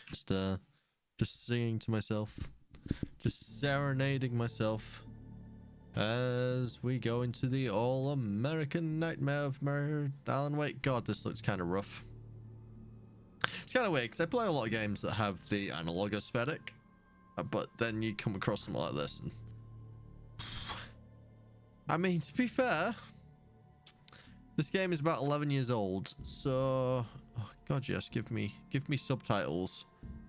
Just just singing to myself, just serenading myself as we go into the all-American nightmare of Alan Wake. God, this looks kind of rough. It's kind of weird because I play a lot of games that have the analog aesthetic, but then you come across something like this, and I mean, to be fair, this game is about 11 years old, so oh god, yes, give me subtitles.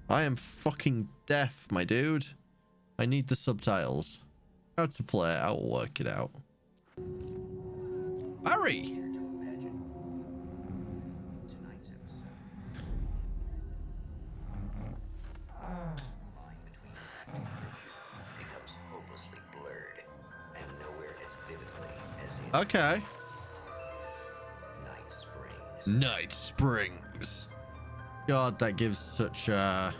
I am fucking deaf, my dude. I need the subtitles. How to play it, I'll work it out. Hurry! Okay. Night Springs. God, that gives such a...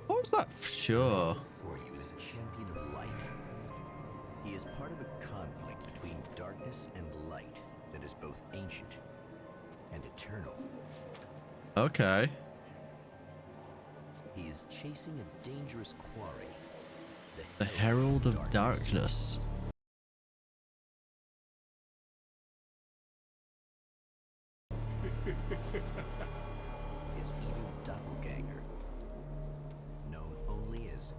What was that? Sure. For you is a champion of light. He is part of a conflict between darkness and light that is both ancient and eternal. Okay. He is chasing a dangerous quarry. The Herald of Darkness. His evil doppelganger, known only as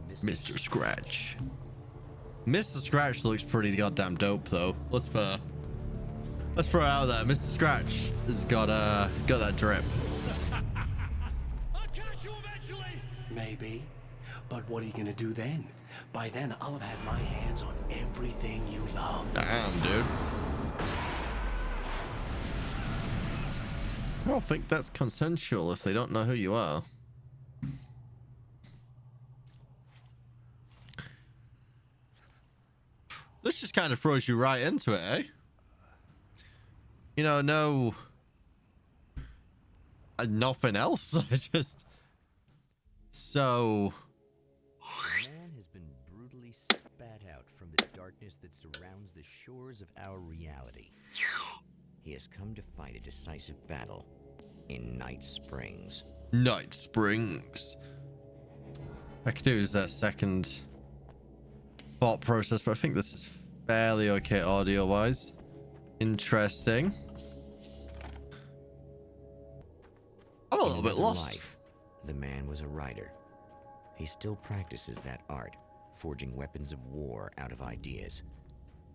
Mr. Scratch. Mr. Scratch looks pretty goddamn dope, though. Let's throw it out there. Mr. Scratch has got that drip. I'll catch you eventually. Maybe, but what are you gonna do then? By then, I'll have had my hands on everything you love. Damn, dude. I don't think that's consensual if they don't know who you are. This just kind of throws you right into it, eh? You know, no... nothing else. It's just... So... Man has been brutally spat out from the darkness that surrounds the shores of our reality. He has come to fight a decisive battle in Night Springs. Night Springs. I could do is that second thought process, but I think this is fairly okay audio-wise. Interesting. I'm a little bit lost. Life, the man was a writer. He still practices that art, forging weapons of war out of ideas.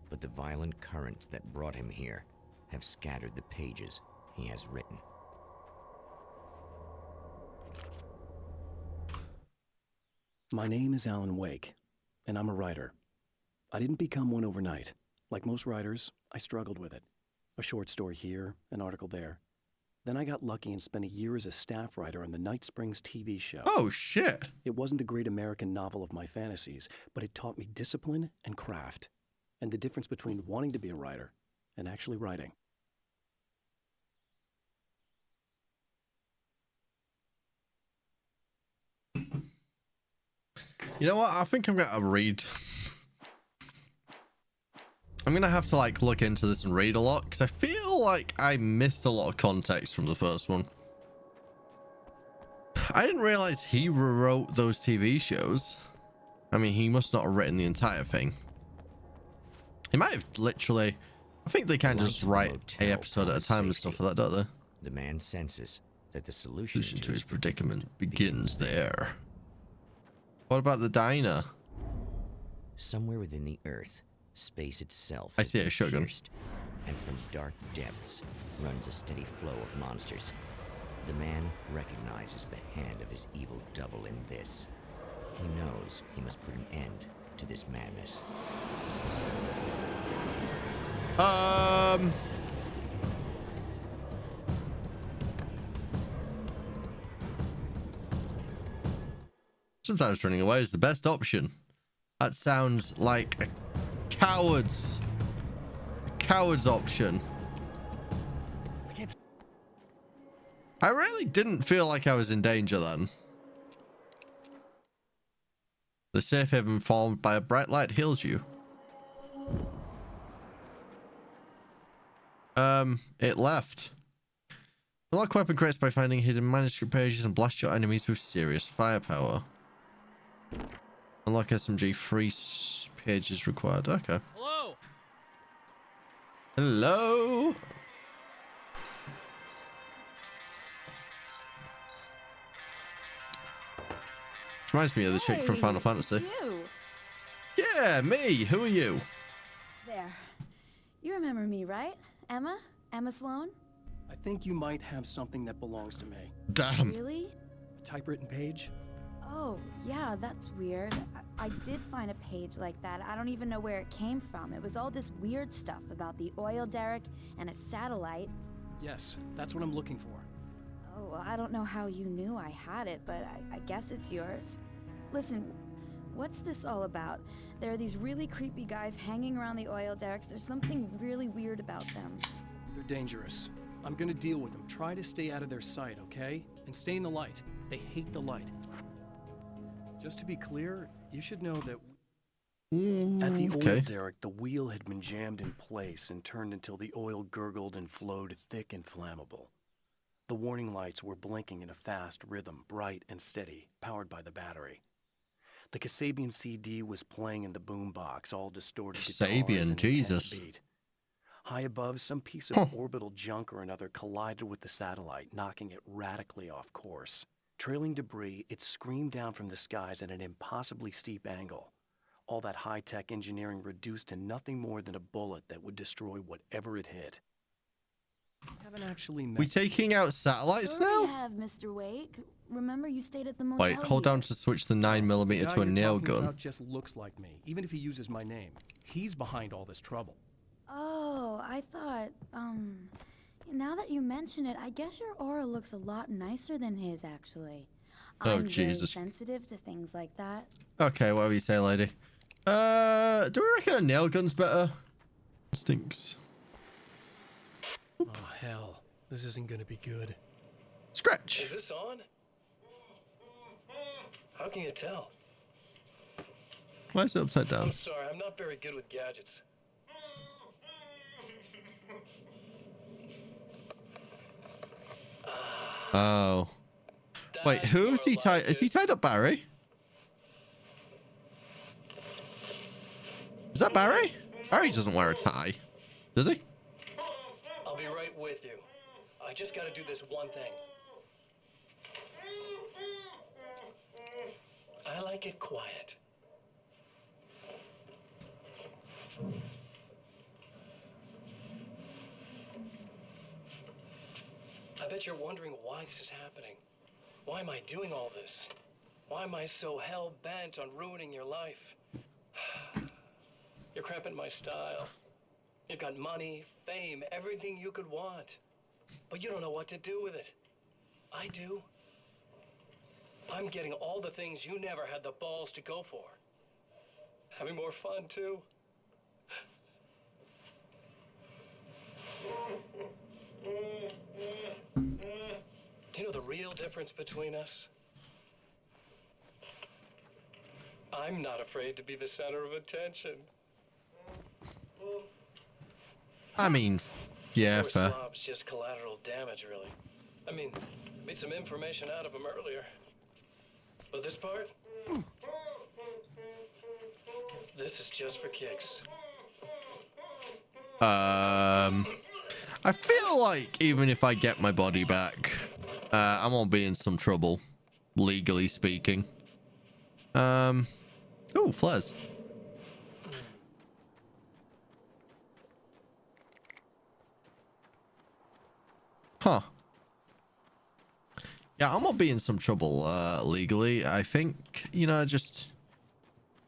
But the violent currents that brought him here have scattered the pages he has written. My name is Alan Wake, and I'm a writer. I didn't become one overnight. Like most writers, I struggled with it. A short story here, an article there. Then I got lucky and spent a year as a staff writer on the Night Springs TV show. Oh, shit. It wasn't the great American novel of my fantasies, but it taught me discipline and craft, and the difference between wanting to be a writer and actually writing. You know what? I think I'm gonna read. I'm gonna have to like look into this and read a lot because I feel like I missed a lot of context from the first one. I didn't realize he rewrote those TV shows. I mean, he must not have written the entire thing. He might have literally. I think they kind of just write a episode at a time and stuff like that, don't they? The man senses that the solution To his predicament begins there. What about the diner? Somewhere within the earth, space itself I has see a been shotgun. pierced, and from dark depths runs a steady flow of monsters. The man recognizes the hand of his evil double in this. He knows he must put an end to this madness. Sometimes running away is the best option. That sounds like a coward's option. I really didn't feel like I was in danger then. The safe haven formed by a bright light heals you. It left. Unlock weapon crates by finding hidden manuscript pages and blast your enemies with serious firepower. Unlock SMG, 3 pages required. Okay. Hello. Hello. Which reminds me of the chick from Final Fantasy. It's you. Yeah, me. Who are you? There. You remember me, right? Emma? Emma Sloan? I think you might have something that belongs to me. Damn. Really? A typewritten page? Oh, yeah, that's weird. I did find a page like that. I don't even know where it came from. It was all this weird stuff about the oil derrick and a satellite. Yes, that's what I'm looking for. Oh, well, I don't know how you knew I had it, but I guess it's yours. Listen, what's this all about? There are these really creepy guys hanging around the oil derricks. There's something really weird about them. They're dangerous. I'm gonna deal with them. Try to stay out of their sight, okay? And stay in the light. They hate the light. Just to be clear, you should know that at the oil derrick, the wheel had been jammed in place and turned until the oil gurgled and flowed thick and flammable. The warning lights were blinking in a fast rhythm, bright and steady, powered by the battery. The Kasabian CD was playing in the boombox, all distorted guitars Kasabian, and Jesus. intense beat. High above, some piece of orbital junk or another collided with the satellite, knocking it radically off course. Trailing debris, it screamed down from the skies at an impossibly steep angle. All that high-tech engineering reduced to nothing more than a bullet that would destroy whatever it hit. Haven't actually met. We taking out satellites Sure we now? have, Mr. Wake. Remember you stayed at the motel Wait, hold down here. to switch the 9mm The guy to a you're nail talking gun. about just looks like me, even if he uses my name. He's behind all this trouble. Oh, I thought, now that you mention it, I guess your aura looks a lot nicer than his, actually. Oh, I'm very Jesus. sensitive to things like that. Okay, whatever you say, lady. Do we reckon a nail gun's better? Stinks. Oh, hell. This isn't gonna be good. Scratch. Is this on? How can you tell? Why is it upside down? I'm sorry, I'm not very good with gadgets. Oh. Wait, That's who more is he like tied? Is he it. tied up Barry? Is that Barry? Barry doesn't wear a tie. Does he? I'll be right with you. I just gotta do this one thing. I like it quiet. I bet you're wondering why this is happening. Why am I doing all this? Why am I so hell-bent on ruining your life? You're cramping my style. You've got money, fame, everything you could want. But you don't know what to do with it. I do. I'm getting all the things you never had the balls to go for. Having more fun, too. Do you know the real difference between us? I'm not afraid to be the center of attention. I mean, yeah, Poor fair. slob's just collateral damage, really. I mean, made some information out of him earlier. But this part? This is just for kicks. I feel like even if I get my body back, I'm gonna be in some trouble, legally speaking. Oh, flares. Huh. Yeah, I'm gonna be in some trouble, legally. I think, you know, just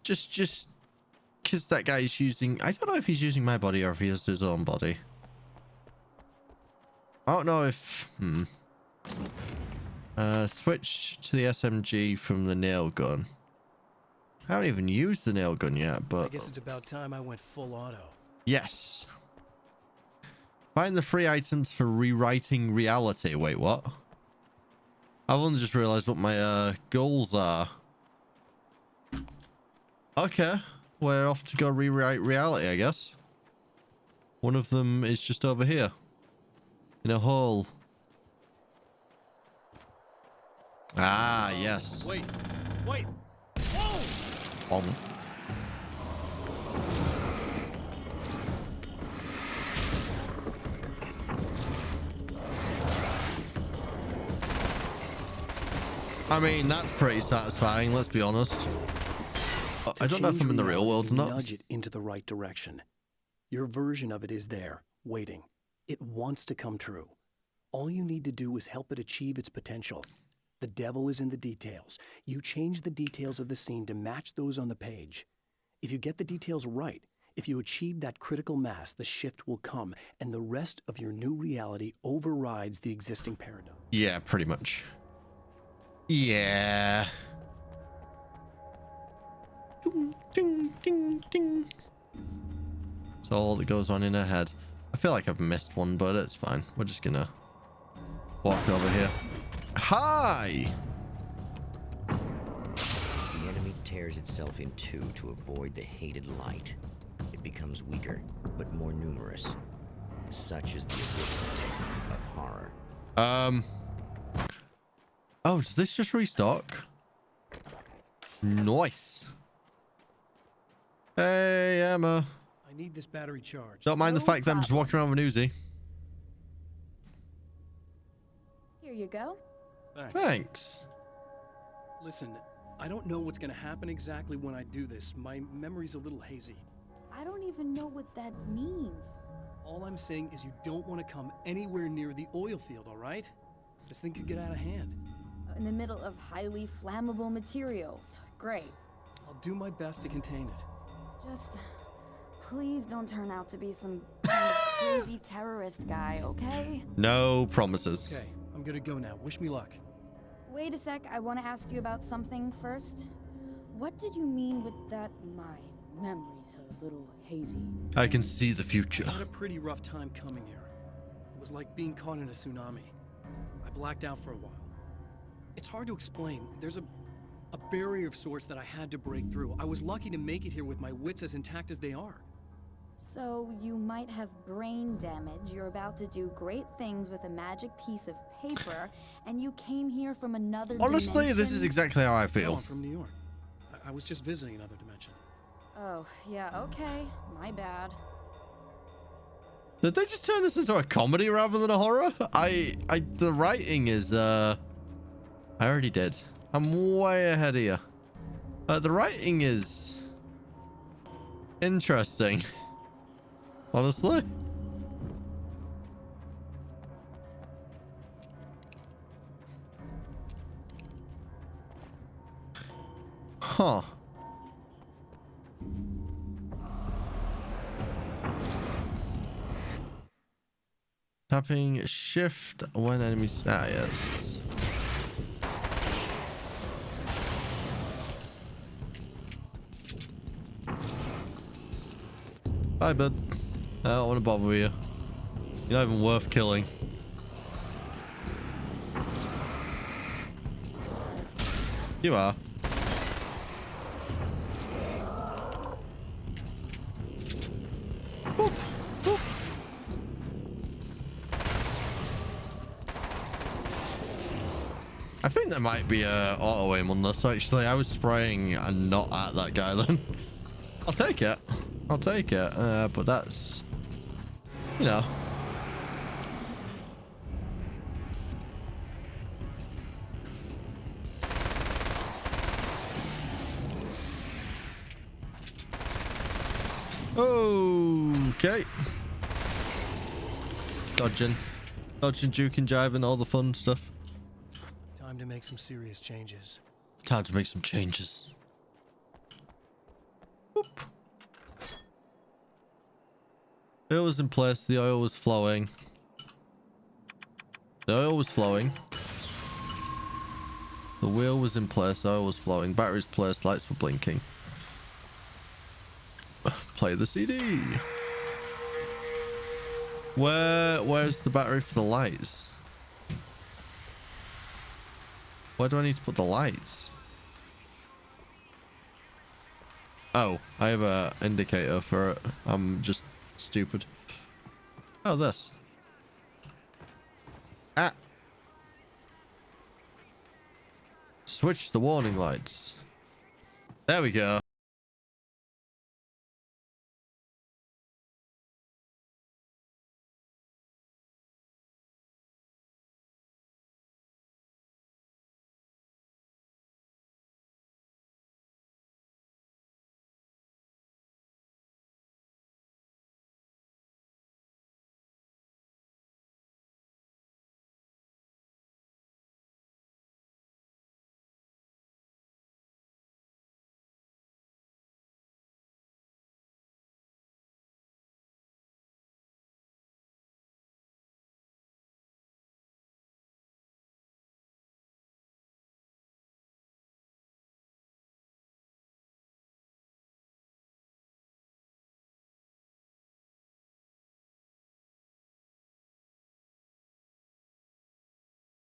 because that guy's using, I don't know if he's using my body or if he has his own body. I don't know if, switch to the SMG from the nail gun. I haven't even used the nail gun yet, I but guess it's about time I went full auto. yes. Find the free items for rewriting reality. Wait, what? I've only just realized what my goals are. Okay. We're off to go rewrite reality, I guess. One of them is just over here. In a hole. Ah, yes. Wait. Whoa! On. I mean, that's pretty satisfying, let's be honest. I don't know if I'm in the real world or not. Nudge it into the right direction. Your version of it is there, waiting. It wants to come true. All you need to do is help it achieve its potential. The devil is in the details. You change the details of the scene to match those on the page. If you get the details right, if you achieve that critical mass, the shift will come, and the rest of your new reality overrides the existing paradigm. Yeah, pretty much. Yeah. Ding, ding, ding, ding. That's all that goes on in her head. I feel like I've missed one, but it's fine. We're just gonna walk over here. Hi! The enemy tears itself in two to avoid the hated light. It becomes weaker, but more numerous. Such is the arithmetic of horror. Oh, does this just restock? Nice. Hey, Emma. I need this battery charged. Don't mind the No fact that I'm just walking around with an Uzi. Here you go. Thanks. Listen, I don't know what's gonna happen exactly when I do this. My memory's a little hazy. I don't even know what that means. All I'm saying is you don't want to come anywhere near the oil field, all right? This thing could get out of hand. In the middle of highly flammable materials. Great. I'll do my best to contain it. Just please don't turn out to be some kind of crazy terrorist guy, okay? No promises. Okay, I'm gonna go now. Wish me luck. Wait a sec, I want to ask you about something first. What did you mean with that my memory's a little hazy? I can see the future. I had a pretty rough time coming here. It was like being caught in a tsunami. I blacked out for a while. It's hard to explain. There's a barrier of sorts that I had to break through. I was lucky to make it here with my wits as intact as they are. So you might have brain damage, you're about to do great things with a magic piece of paper, and you came here from another Honestly, dimension? this is exactly how I No, feel. I'm from New York. I was just visiting another dimension. Oh, yeah, okay. My bad. Did they just turn this into a comedy rather than a horror? The writing is, I already did. I'm way ahead of you. The writing is interesting. Honestly. Huh. Tapping shift when enemies. Ah, yes. Hi, bud. I don't want to bother you. You're not even worth killing. You are. Boop, boop. I think there might be a auto aim on this actually. I was spraying and not at that guy then. I'll take it. I'll take it. But that's, you know. Okay. Dodging, juking, jiving, all the fun stuff. Time to make some serious changes. Time to make some changes. Whoop. It was in place. The oil was flowing. The oil was flowing. The wheel was in place. The oil was flowing. Batteries placed. Lights were blinking. Play the CD. Where's the battery for the lights? Where do I need to put the lights? Oh, I have a indicator for it. I'm just stupid. Oh, this. Ah. Switch the warning lights. There we go.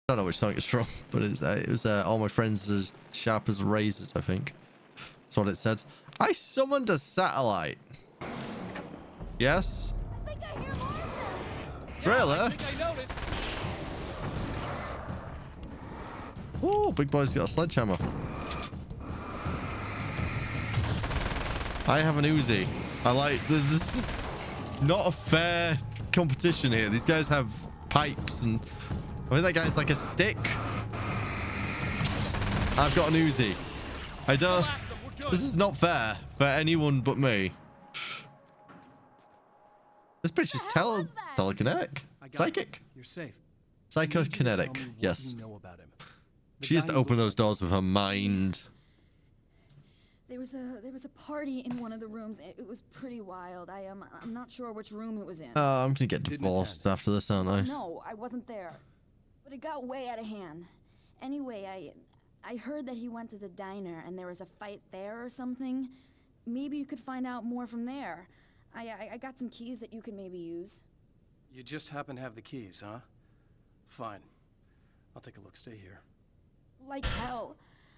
I don't know which song it's from, but it was all my friends as sharp as razors, I think. That's what it said. I summoned a satellite. Yes? I think I hear more of them. Really? I think I noticed. Oh, big boy's got a sledgehammer. I have an Uzi. I like this is not a fair competition here. These guys have pipes and I think that guy's like a stick. I've got an Uzi. I don't. This is not fair for anyone but me. This bitch is telekinetic. Psychic. You're safe. Psychokinetic. Yes. You know about him. The She just guy who opened looks those doors with her mind. There was a party in one of the rooms. It was pretty wild. I'm not sure which room it was in. Oh, I'm gonna get Didn't divorced attend. after this, aren't I? No, I wasn't there. But it got way out of hand. Anyway, I heard that he went to the diner and there was a fight there or something. Maybe you could find out more from there. I got some keys that you could maybe use. You just happen to have the keys, huh? Fine. I'll take a look. Stay here. Like hell.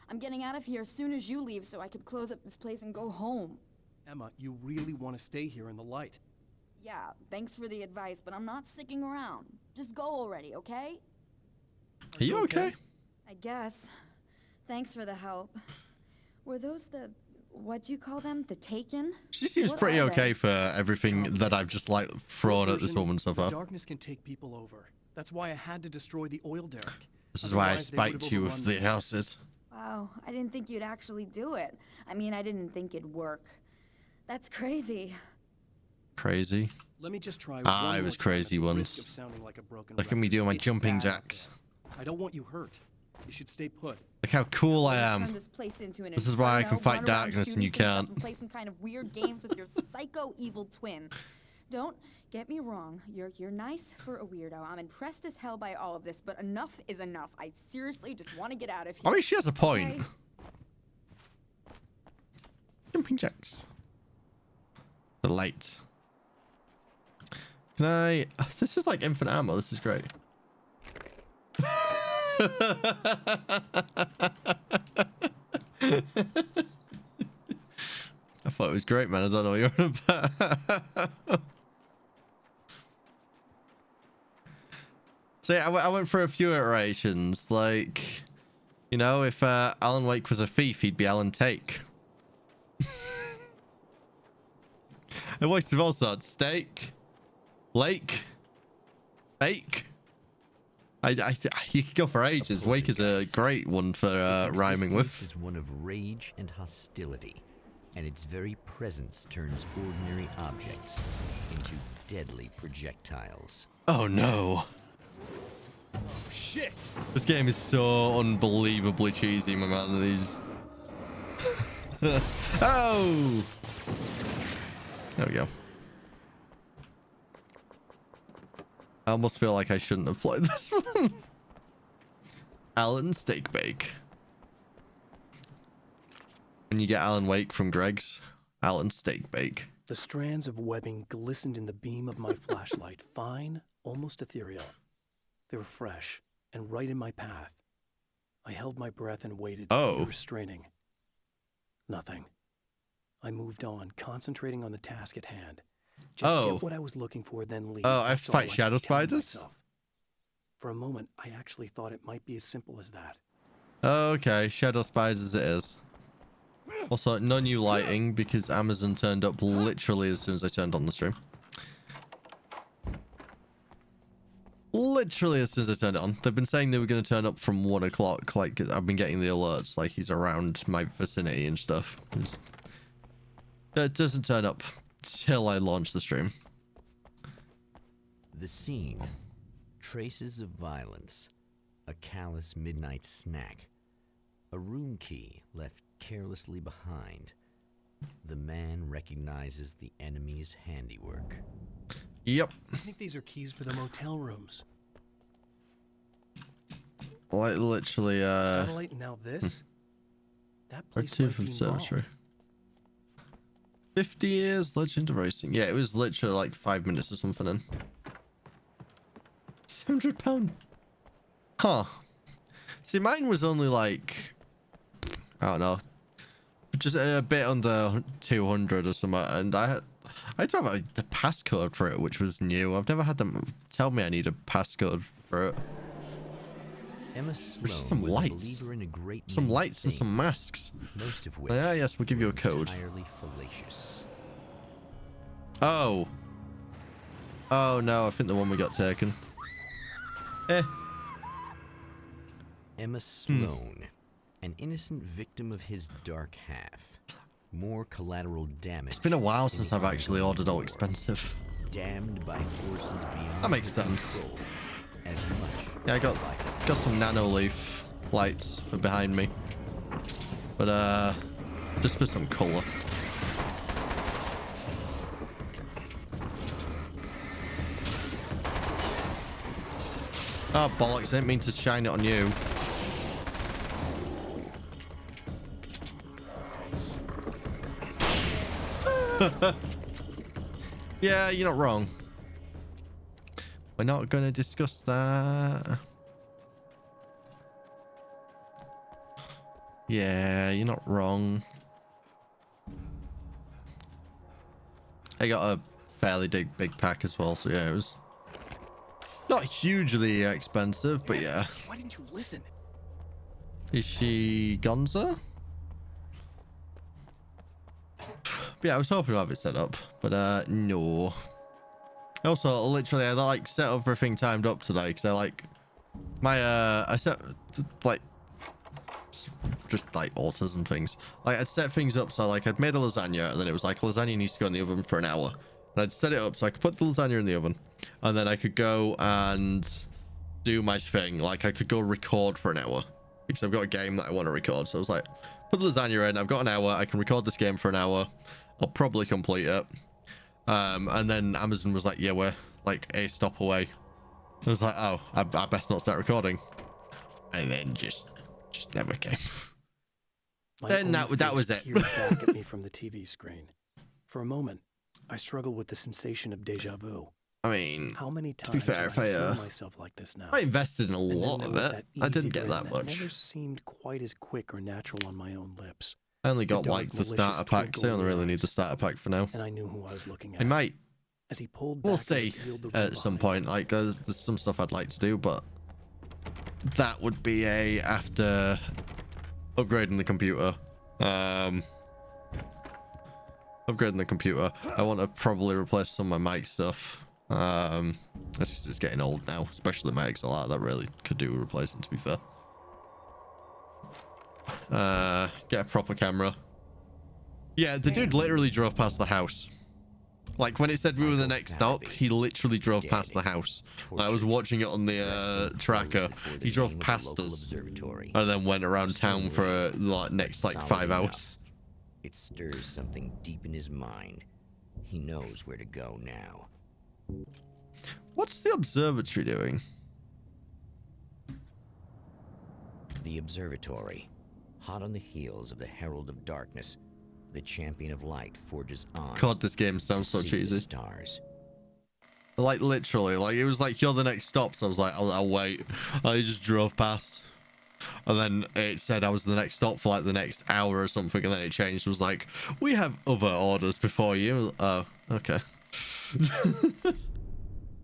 I'm getting out of here as soon as you leave so I could close up this place and go home. Emma, you really want to stay here in the light? Yeah, thanks for the advice, but I'm not sticking around. Just go already, okay? Are you okay? I guess. Thanks for the help. Were those what'd you call them? The Taken? She seems What pretty are okay they? for everything that I've just like thrown at this Version, woman so far. Darkness can take people over. That's why I had to destroy the oil derrick. This is why I Otherwise, they would've spiked you with overrun the me. houses. Wow, I didn't think you'd actually do it. I mean, I didn't think it'd work. That's crazy. Crazy. Let me just try. Ah, one I more was time crazy at the once. risk of sounding like a broken Look at me record. doing my It's jumping bad. jacks. I don't want you hurt. You should stay put. Look how cool I Turn am. this place into an This is why I can inferno, fight run around darkness and shooting you things up can't. And play some kind of weird games with your psycho evil twin. Don't get me wrong. You're nice for a weirdo. I'm impressed as hell by all of this, but enough is enough. I seriously just want to get out of here. I mean, she has a point. Okay? Jumping jacks. The light. Can I... This is like infinite ammo. This is great. I thought it was great, man. I don't know what you're on about. So yeah, I went through a few iterations. Like, you know, if Alan Wake was a thief, he'd be Alan Take. I voiced with all sorts. Steak, Lake, Bake. You could go for ages. Wake is a great one for Its rhyming existence with. is one of rage and hostility, and its very presence turns ordinary objects into deadly projectiles. Oh no. Shit! This game is so unbelievably cheesy, my man. These. Oh! There we go. I almost feel like I shouldn't have played this one. Alan Steak Bake. When you get Alan Wake from Greg's, Alan Steak Bake. The strands of webbing glistened in the beam of my flashlight, fine, almost ethereal. They were fresh and right in my path. I held my breath and waited, Oh. restraining. Nothing. I moved on, concentrating on the task at hand. Just Oh. get what I was looking for, then leave. Oh, I have That's to all fight kept shadow telling spiders? myself. For a moment, I actually thought it might be as simple as that. Okay, shadow spiders it is. Also, no new lighting because Amazon turned up literally as soon as I turned on the stream. Literally as soon as I turned it on. They've been saying they were going to turn up from 1 o'clock. Like, I've been getting the alerts, like he's around my vicinity and stuff. It doesn't turn up till I launch the stream. The scene. Traces of violence. A callous midnight snack. A room key left carelessly behind. The man recognizes the enemy's handiwork. Yep. I think these are keys for the motel rooms. Like, literally, Satellite and now this? That Part place 2 might from be involved. Observatory. 50 years Legend of Racing. Yeah, it was literally like 5 minutes or something in. £700. Huh. See, mine was only like, I don't know, just a bit under 200 or something, and I do have the passcode for it, which was new. I've never had them tell me I need a passcode for it. Emma Sloan just some was lights. a believer in a great Some many lights and some things, masks. most of which Yeah, yes, we'll give you a were code. entirely fallacious. Oh. Oh no, I think the one we got taken. Emma Sloan, an innocent victim of his dark half. More collateral damage. It's been a while in since the I've actually ordered all war. expensive. Damned by forces beyond That makes her sense. control, as much Yeah, I got by some nano leaf lights for behind me. But just for some colour. Oh bollocks, I didn't mean to shine it on you. Yeah, you're not wrong. We're not going to discuss that. Yeah, you're not wrong. I got a fairly big pack as well, so yeah, it was not hugely expensive, but yeah. Why didn't you listen? Is she Gonza? Yeah, I was hoping to have it set up, but no. Also, literally, I like set everything timed up today because I like my I set like just like autism things. Like I'd set things up so like I'd made a lasagna and then it was like lasagna needs to go in the oven for an hour. And I'd set it up so I could put the lasagna in the oven and then I could go and do my thing. Like I could go record for an hour because I've got a game that I want to record. So I was like, put the lasagna in. I've got an hour. I can record this game for an hour. I'll probably complete it. And then Amazon was like, yeah, we're like a stop away. I was like, oh, I best not start recording. And then just never came. My Then own that face was it. peered back at me from the TV screen. For a moment, I struggled with the sensation of deja vu. I mean, How many to be times fair, have if I I seen myself like this now? invested in a And then lot there of was it. that I easy didn't get grin that much. never seemed quite as quick or natural on my own lips. I only got dark, like the malicious starter pack, so I twinkle only in really your need the eyes. starter pack for now. And I knew who I was looking at. I might. As he pulled We'll back and see revealed the room at some behind point. Like there's some stuff I'd like to do, but that would be after upgrading the computer. Upgrading the computer. I want to probably replace some of my mic stuff. It's getting old now, especially my XLR. That really could do with replacing, to be fair. Get a proper camera. Yeah, the dude literally drove past the house. Like when it said we were the next stop, he literally drove past the house. I was watching it on the tracker. He drove past us and then went around town for like next like 5 hours. It stirs something deep in his mind. He knows where to go now. What's the observatory doing? The observatory, hot on the heels of the Herald of Darkness, the champion of light forges on. God, this game sounds so to see the cheesy. stars. Like literally, like it was like you're the next stop. So I was like, I'll wait. I just drove past. And then it said I was the next stop for like the next hour or something, and then it changed. It was like, we have other orders before you. Oh, okay.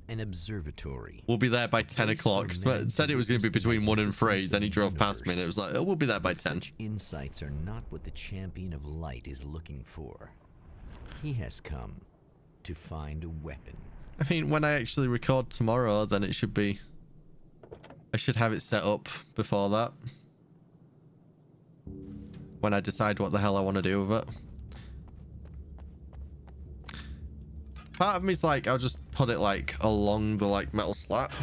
An observatory. We'll be there by 10 o'clock. Said it was going to be between 1 and 3. Then he drove past me and it was like, oh, we'll be there by 10. Such insights are not what the champion of light is looking for. He has come to find a weapon. I mean, when I actually record tomorrow, then it should be... I should have it set up before that. When I decide what the hell I want to do with it. Part of me's like, I'll just put it like along the like metal slat.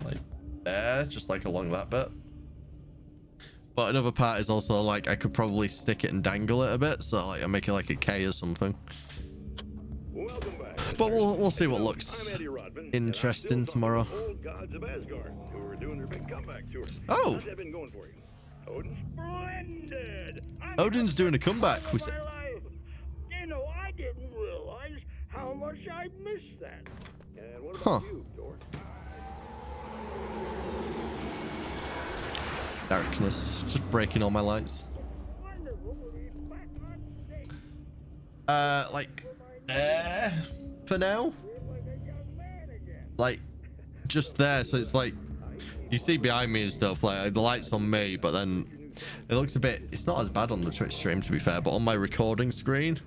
Like there, just like along that bit. But another part is also like, I could probably stick it and dangle it a bit. So like I make it like a K or something. Welcome back. But we'll see what looks interesting tomorrow. Old gods of Asgard, who are doing their big comeback tour. Oh. How's that been going for you? Odin? Splendid! Odin's doing a comeback. We My said. life. You know, I didn't realize how much I missed that. And what about you, Thor? Darkness, just breaking all my lights. Wonderful to be back on stage. Like there for now. Like a young man again. Like just there, so it's like you see behind me and stuff, like the light's on me, but then it looks a bit, it's not as bad on the Twitch stream to be fair, but on my recording screen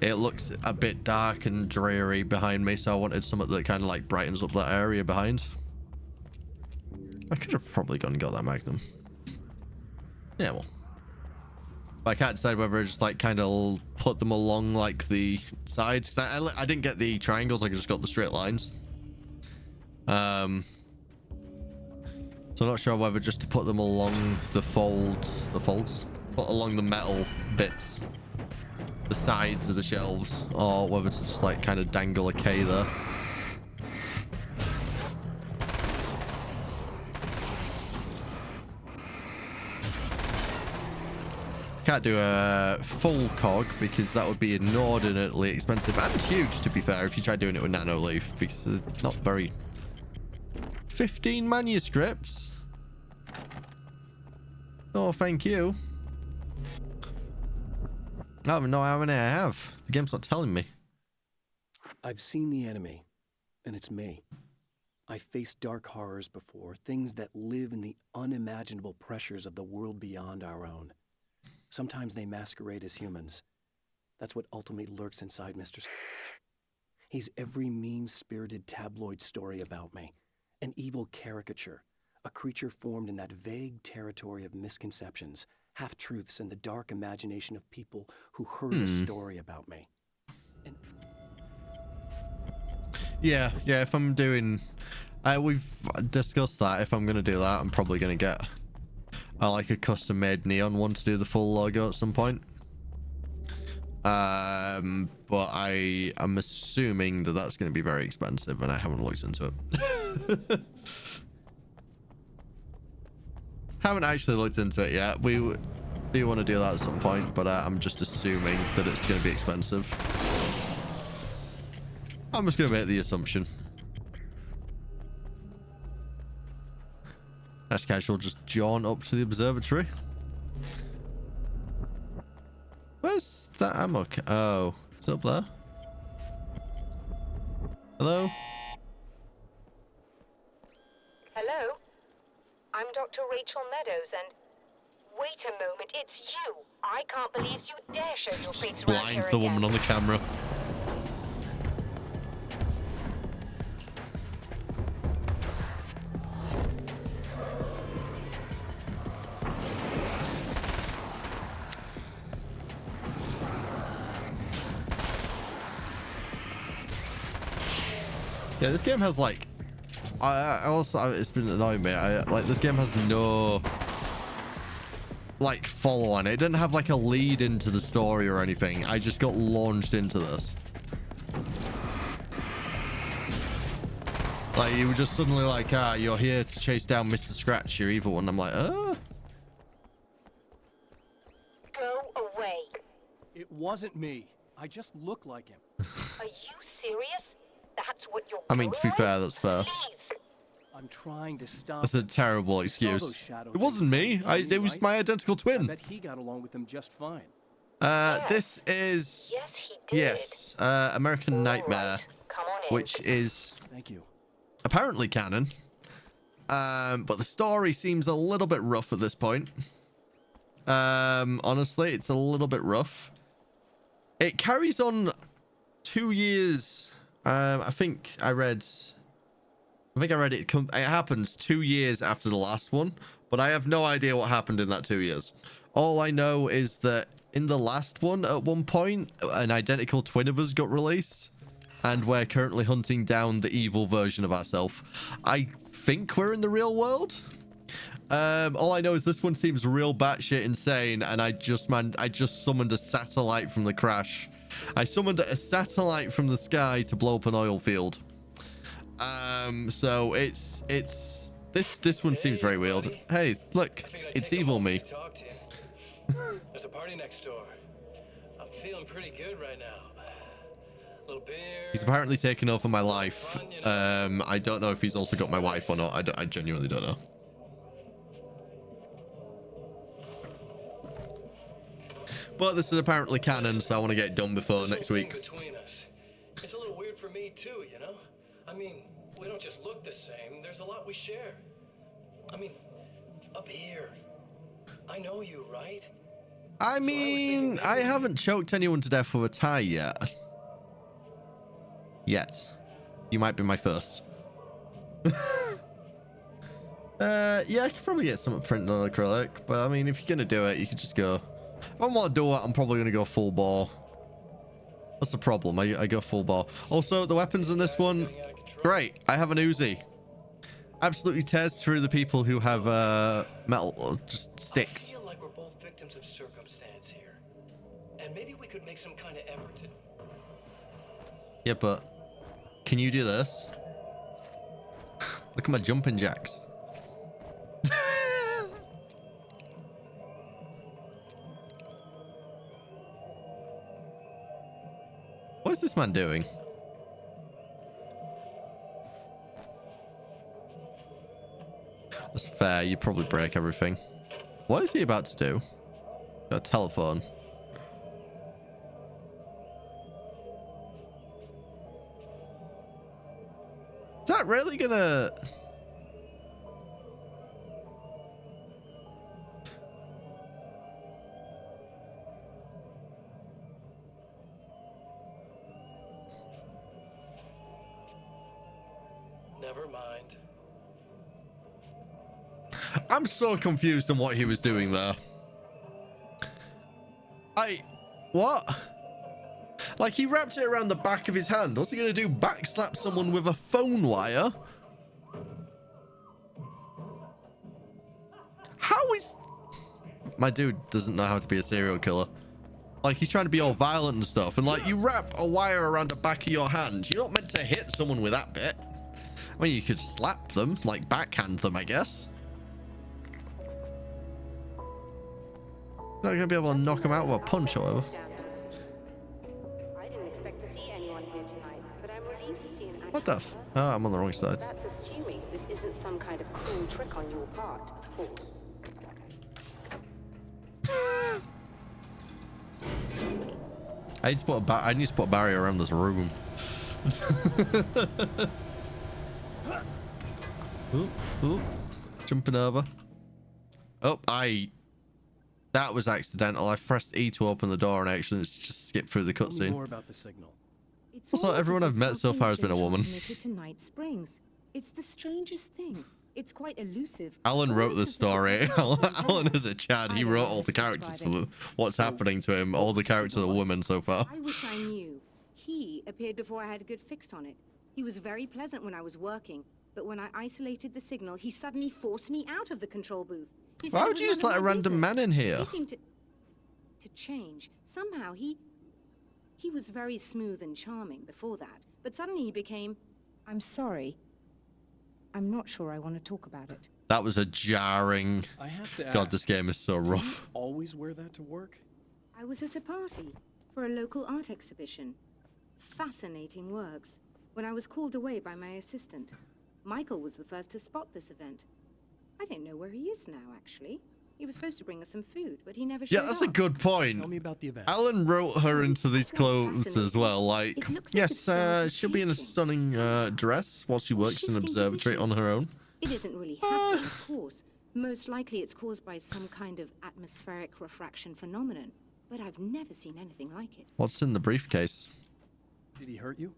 it looks a bit dark and dreary behind me, so I wanted something that kind of like brightens up that area behind. I could have probably gone and got that Magnum. Yeah, well, but I can't decide whether I just like kind of put them along like the sides, because I didn't get the triangles, I just got the straight lines. So I'm not sure whether just to put them along the folds, put along the metal bits, the sides of the shelves, or whether to just like kind of dangle a K there. Can't do a full cog because that would be inordinately expensive and huge, to be fair, if you try doing it with nano leaf, because it's not very... 15 manuscripts? Oh, thank you. I don't even know how many I have. The game's not telling me. I've seen the enemy, and it's me. I faced dark horrors before, things that live in the unimaginable pressures of the world beyond our own. Sometimes they masquerade as humans. That's what ultimately lurks inside Mr. He's every mean-spirited tabloid story about me. An evil caricature, a creature formed in that vague territory of misconceptions, half-truths, and the dark imagination of people who heard a story about me. And Yeah, if I'm doing... we've discussed that. If I'm going to do that, I'm probably going to get like a custom-made neon one to do the full logo at some point. But I am assuming that that's going to be very expensive, and I haven't looked into it. Haven't actually looked into it yet. We do want to do that at some point, but I'm just assuming that it's going to be expensive. I'm just going to make the assumption. Nice casual, just jaunt up to the observatory. Where's that ammo? Oh, it's up there. Hello? Hello? I'm Dr. Rachel Meadows, and... Wait a moment, it's you! I can't believe you dare show your face around Blind here the again. woman on the camera. Yeah, this game has like, I also, it's been annoying me. Like this game has no like follow on. It didn't have like a lead into the story or anything. I just got launched into this. Like you were just suddenly like, you're here to chase down Mr. Scratch, your evil one. I'm like, Go away. it wasn't me. I just look like him. Are you serious? That's what you're I mean, to be going fair, with? that's fair. Please. I'm I'm trying to stop. That's a terrible I saw those excuse. shadow It wasn't me. things It was right? my identical I twin. bet he got along with them just fine. This is Yes, he did. yes, American All Nightmare, right, come on in. which is Thank you. apparently canon. But the story seems a little bit rough at this point. Honestly, it's a little bit rough. It carries on 2 years. I think I read it. It happens 2 years after the last one, but I have no idea what happened in that 2 years. All I know is that in the last one, at one point, an identical twin of us got released, and we're currently hunting down the evil version of ourselves. I think we're in the real world. All I know is this one seems real batshit insane, and I just summoned a satellite from the crash. I summoned a satellite from the sky to blow up an oil field. So it's this one seems very weird. Hey, look, it's evil me. There's a party next door. I'm feeling pretty good right now. Little beer. He's apparently taken over my life. I don't know if he's also got my wife or not. I genuinely don't know. But this is apparently canon, so I want to get it done before next week. Between us. It's a little weird for me too, you know? I mean, we don't just look the same. There's a lot we share. I mean, up here. I know you, right? I mean, I haven't choked anyone to death with a tie yet. You might be my first. Yeah, I could probably get something printed on acrylic, but I mean, if you're gonna do it, you could just go. If I want to do it, I'm probably gonna go full bore. That's the problem. I go full bore. Also, the weapons in this one, great. I have an Uzi. Absolutely tears through the people who have metal or just sticks. I feel like we're both victims of circumstance here, and maybe we could make some kind of effort to. Yeah, but can you do this? Look at my jumping jacks. What is this man doing? That's fair. You probably break everything. What is he about to do? Got a telephone. Is that really gonna... Never mind. I'm so confused on what he was doing there. What? Like, he wrapped it around the back of his hand. What's he gonna do? Backslap someone with a phone wire? How is... My dude doesn't know how to be a serial killer. Like, he's trying to be all violent and stuff. And, like, you wrap a wire around the back of your hand. You're not meant to hit someone with that bit. I mean, you could slap them, like, backhand them, I guess. Not gonna be able to knock him out with a punch or whatever. I didn't expect to see anyone here tonight, but I'm relieved to see an actual What the person. Oh, I'm on the wrong side. That's assuming this isn't some kind of cruel trick on your part, of course. I need to put a barrier around this room. Ooh, jumping over. Oh, that was accidental. I pressed E to open the door and actually just skipped through the Tell me cutscene. more about the signal. It's Also, almost everyone as I've if met so far has been a something woman. strange transmitted to Night Springs. It's the strangest thing. It's quite elusive. Alan wrote Almost this as if story. it's not Alan is a Chad. He I don't wrote know all how the to characters describe for it. what's happening to him. All the characters are women so far. I wish I knew. He appeared before I had a good fix on it. He was very pleasant when I was working, but when I isolated the signal, he suddenly forced me out of the control booth. He said Why it would was you just none let of a my random business. man in here? He seemed to change. Somehow he was very smooth and charming before that, but suddenly he became, I'm sorry. I'm not sure I want to talk about it. That was a jarring... I have to God, ask, this game is so do you rough. always wear that to work? I was at a party for a local art exhibition. Fascinating works. When I was called away by my assistant. Michael was the first to spot this event. I don't know where he is now, actually. He was supposed to bring us some food, but he never showed Yeah, that's up. a good point. Tell me about the event. Alan wrote her into these clothes as well. Like, It looks as if yes, stars are she'll be in a changing. stunning dress while she works in an Shifting observatory on positions. her own. It isn't really happening, of course. Most likely it's caused by some kind of atmospheric refraction phenomenon. But I've never seen anything like it. What's in the briefcase? Did he hurt you?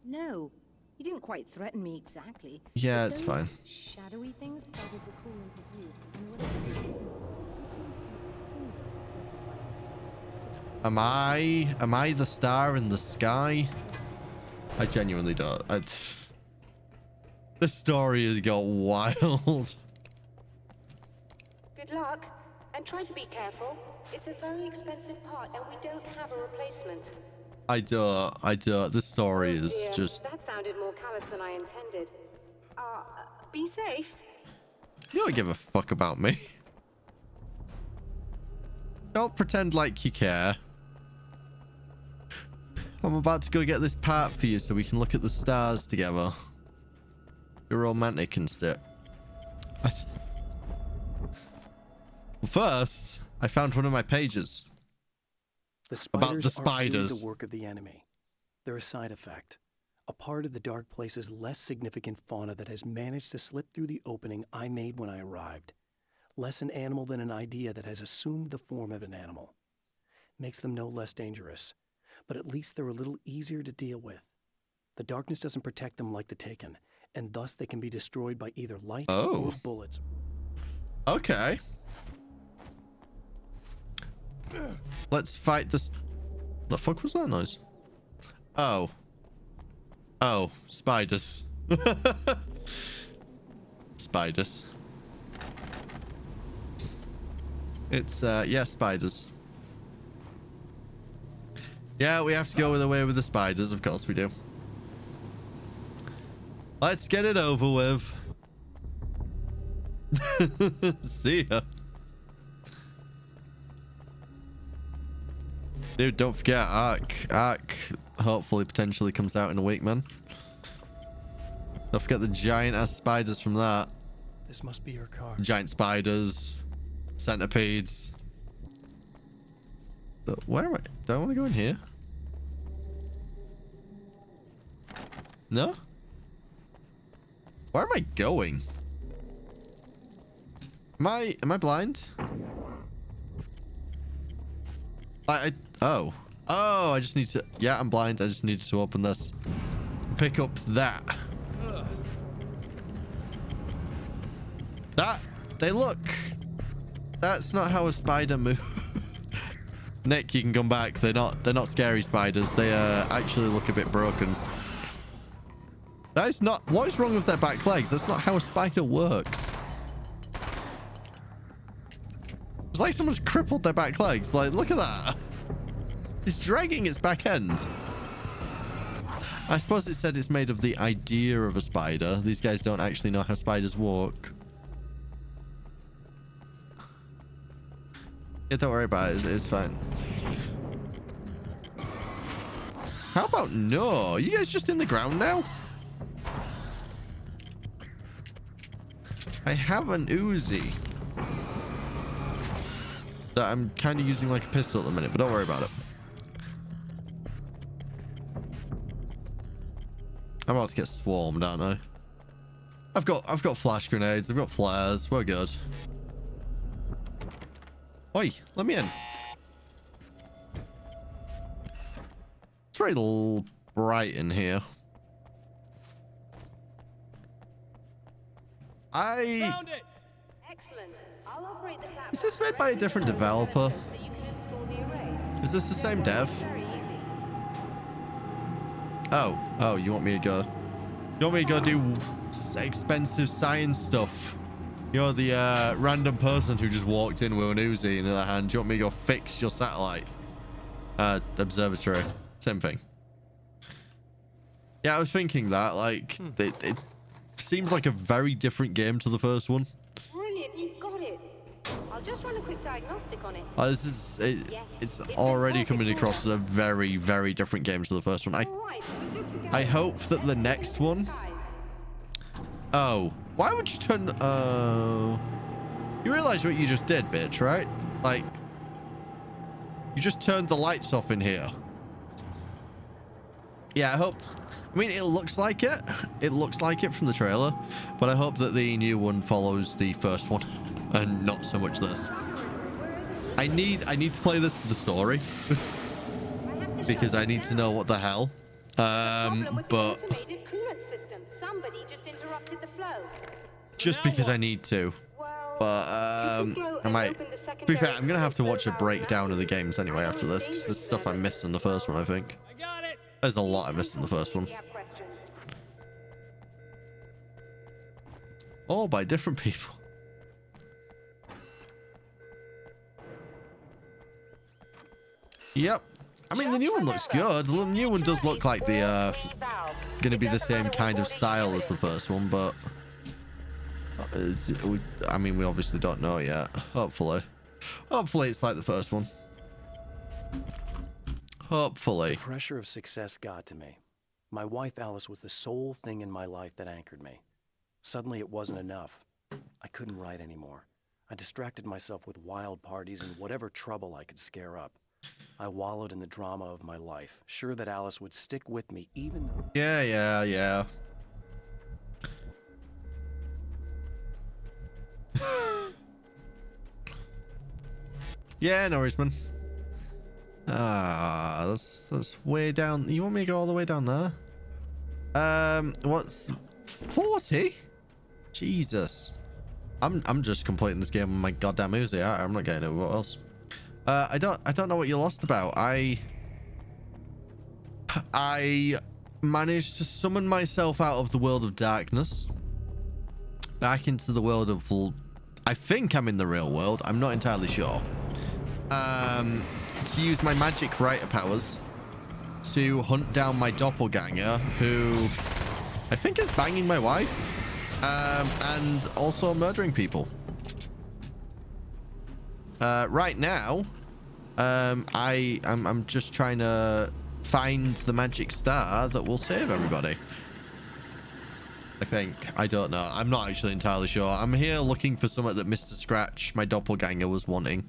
No, he didn't quite threaten me exactly. Yeah, but it's those fine. shadowy things started to crawl into view. And whatever they were, Am I the star in the sky? I genuinely don't. The story has got wild. Good luck, and try to be careful. It's a very expensive part, and we don't have a replacement. I don't. This story is Dear, just... that sounded more callous than I intended. Be safe. You don't give a fuck about me. Don't pretend like you care. I'm about to go get this part for you so we can look at the stars together. You're romantic and shit. Well, first, I found one of my pages. The spiders About the aren't really spiders. the work of the enemy. They're a side effect. A part of the Dark Place's less significant fauna that has managed to slip through the opening I made when I arrived. Less an animal than an idea that has assumed the form of an animal. Makes them no less dangerous, but at least they're a little easier to deal with. The darkness doesn't protect them like the Taken, and thus they can be destroyed by either light or bullets. Okay. Let's fight this. The fuck was that noise? Oh. Oh, spiders. Spiders. It's, yeah, spiders. Yeah, we have to go away with the spiders. Of course we do. Let's get it over with. See ya. Dude, don't forget Ark. Ark hopefully potentially comes out in a week, man. Don't forget the giant ass spiders from that. This must be your car. Giant spiders. Centipedes. Where am I? Do I want to go in here? No? Where am I going? Am I blind? Oh, I just need to... Yeah, I'm blind. I just needed to open this. Pick up that. They look... That's not how a spider moves. Nick, you can come back. They're not scary spiders. They actually look a bit broken. That is not... What is wrong with their back legs? That's not how a spider works. It's like someone's crippled their back legs. Like, look at that. It's dragging its back end. I suppose it said it's made of the idea of a spider. These guys don't actually know how spiders walk. Yeah, don't worry about it. It's fine. How about no? You guys just in the ground now? I have an Uzi that I'm kind of using like a pistol at the minute, but don't worry about it. I'm about to get swarmed, aren't I? I've got flash grenades. I've got flares. We're good. Oi, let me in. It's very bright in here. Found it! Excellent. I'll operate the platform. Is this made by a different developer? So you can install the array. Is this the same dev? Very easy. Oh, you want me to go? You want me to go do expensive science stuff? You're the random person who just walked in with an Uzi in their hand. Do you want me to go fix your satellite? Observatory. Same thing. Yeah, I was thinking that. Like, it seems like a very different game to the first one. Brilliant, you've got it. I'll just run a quick diagnostic on it. This is... Yes, it's it's a already perfect coming order. across as a very, very different game to the first one. All right, we're good to go. I hope that the next one... Oh, why would you turn... you realize what you just did, bitch, right? Like, you just turned the lights off in here. Yeah, I hope... I mean, it looks like it. It looks like it from the trailer. But I hope that the new one follows the first one. And not so much this. I need to play this for the story. Because I need to know what the hell. But... just because I need to. But, I might... To be fair, I'm going to have to watch a breakdown of the games anyway after this. Because there's stuff I missed in the first one, I think. There's a lot I missed in the first one. All by different people. Yep. I mean, the new one looks good. The new one does look like the, gonna be the same kind of style as the first one, but... I mean, we obviously don't know yet. Hopefully. Hopefully it's like the first one. Hopefully. The pressure of success got to me. My wife Alice was the sole thing in my life that anchored me. Suddenly it wasn't enough. I couldn't write anymore. I distracted myself with wild parties and whatever trouble I could scare up. I wallowed in the drama of my life, sure that Alice would stick with me even though... Yeah. Yeah, no worries, man. That's way down. You want me to go all the way down there? What's 40? Jesus. I'm just completing this game with my goddamn Uzi. I'm not getting it. What else? I don't know what you lost about. I managed to summon myself out of the world of darkness back into the world of... I think I'm in the real world. I'm not entirely sure. To use my magic writer powers to hunt down my doppelganger, who I think is banging my wife, and also murdering people. Right now, I'm just trying to find the magic star that will save everybody. I think. I don't know. I'm not actually entirely sure. I'm here looking for something that Mr. Scratch, my doppelganger, was wanting.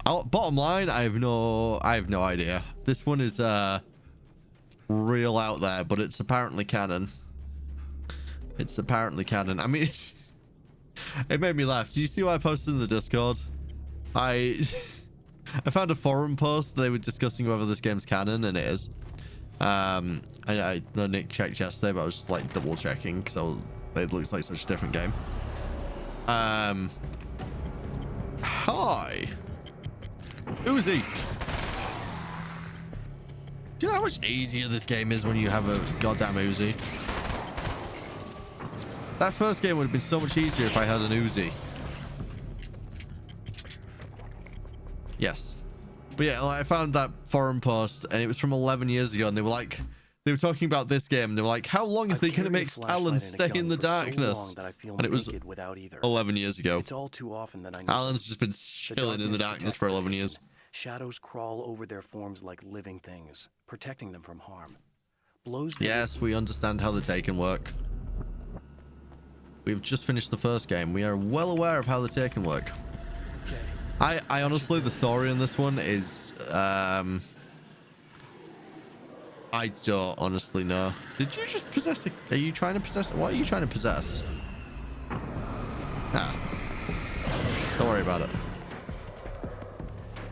Bottom line, I have no idea. This one is real out there, but it's apparently canon. It's apparently canon. I mean, it made me laugh. Did you see what I posted in the Discord? I found a forum post. They were discussing whether this game's canon, and it is. I know Nick checked yesterday, but I was just like double checking because it looks like such a different game. Hi. Uzi. Do you know how much easier this game is when you have a goddamn Uzi? That first game would have been so much easier if I had an Uzi. Yes. But yeah, like, I found that forum post and it was from 11 years ago, and they were talking about this game and they were like, how long are they going to make Alan stay in the darkness? And it was 11 years ago. It's all too often that I Alan's just been chilling in the darkness for 11 years. Shadows crawl over their forms like living things, protecting them from harm. Yes, we understand how the Taken work. We've just finished the first game. We are well aware of how the Taken work. Okay. I honestly, the story in this one is, I don't honestly know. Did you just possess it? Are you trying to possess it? What are you trying to possess? Don't worry about it.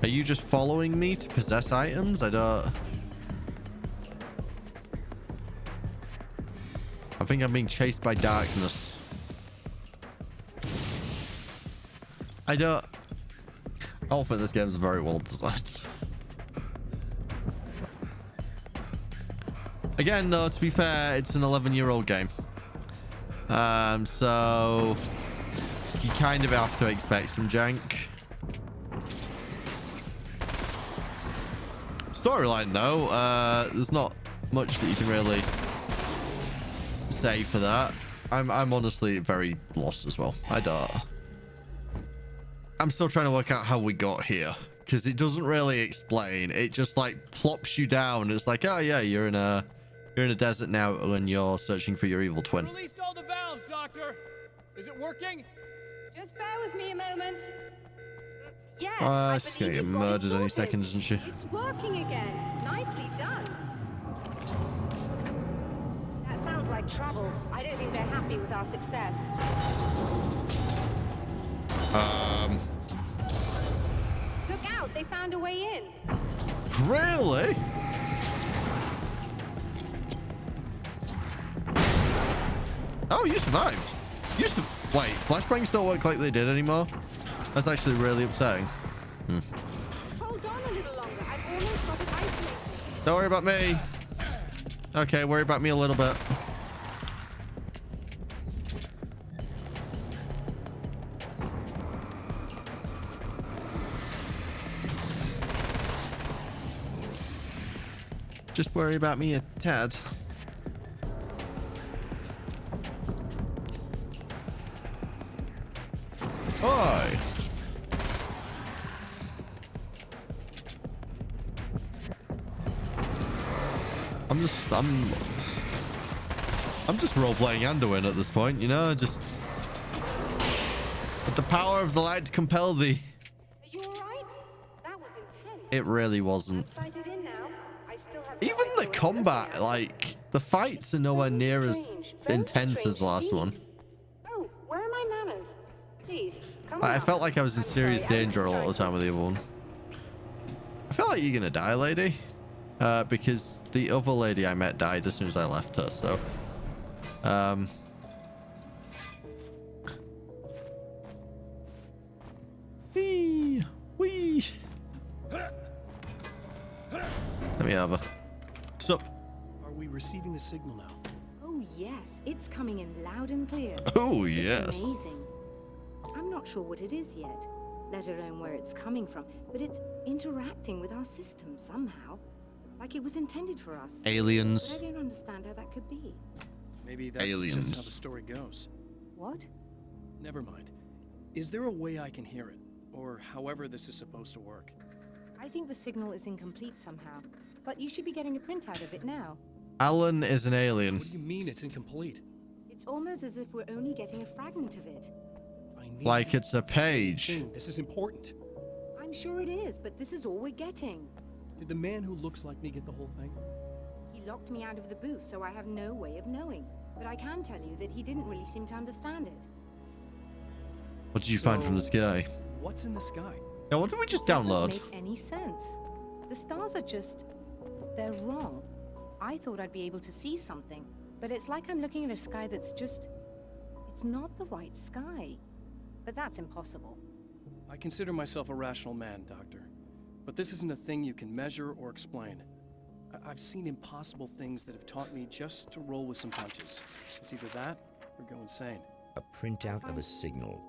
Are you just following me to possess items? I think I'm being chased by darkness. I don't think this game is very well designed. Again, though, to be fair, it's an 11-year-old game. So you kind of have to expect some jank. Storyline, though, there's not much that you can really say for that. I'm honestly very lost as well. I'm still trying to work out how we got here, because it doesn't really explain. It just like plops you down. It's like, oh yeah, you're in a You're in a desert now and you're searching for your evil twin. Released all the valves, Doctor. Is it working? Just bear with me a moment. Yes, She's gonna get murdered any second, isn't she? It's working again. Nicely done. That sounds like trouble. I don't think they're happy with our success. Look out, they found a way in. Really? Oh, you survived. Wait, flashbangs don't work like they did anymore? That's actually really upsetting. Hold on a little longer. I've almost got it isolated. Don't worry about me. Okay, worry about me a little bit. Just worry about me a tad. Oi! I'm just role-playing Anduin at this point, you know, just with the power of the light to compel thee. Are you alright? That was intense. It really wasn't. I'm sighted in now. I still have no Even idea the what I'm combat, looking at. like the fights are nowhere near as intense as the last one. Oh, where are my manners? Please, come I on. felt like I was in serious sorry, I was danger a lot of the time with the other one. I feel like you're gonna die, lady. Because the other lady I met died as soon as I left her, so... Wee! Wee! Let me have her. What's up? Are we receiving the signal now? Oh, yes. It's coming in loud and clear. Oh, It's yes. amazing. I'm not sure what it is yet, let alone where it's coming from, but it's interacting with our system somehow. Like it was intended for us. Aliens. But I don't understand how that could be. Maybe that's Aliens. just how the story goes. What? Never mind. Is there a way I can hear it? Or however this is supposed to work? I think the signal is incomplete somehow, but you should be getting a printout of it now. Alan is an alien. What do you mean it's incomplete? It's almost as if we're only getting a fragment of it. I need Like it's a page. This is important. I'm sure it is, but this is all we're getting. Did the man who looks like me get the whole thing? He locked me out of the booth, so I have no way of knowing. But I can tell you that he didn't really seem to understand it. What did you find from the sky? What's in the sky? Yeah, what did we just Doesn't download? make any sense. The stars are just... they're wrong. I thought I'd be able to see something, but it's like I'm looking at a sky that's just... it's not the right sky. But that's impossible. I consider myself a rational man, Doctor. But this isn't a thing you can measure or explain. I've seen impossible things that have taught me just to roll with some punches. It's either that or go insane. A printout of a signal.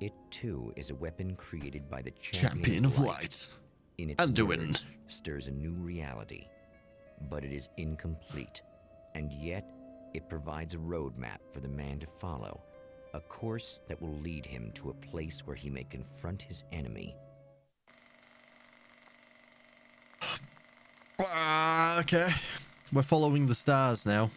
It too is a weapon created by the Champion of Light. In its Anduin. words, stirs a new reality. But it is incomplete. And yet, it provides a roadmap for the man to follow. A course that will lead him to a place where he may confront his enemy. Okay. We're following the stars now.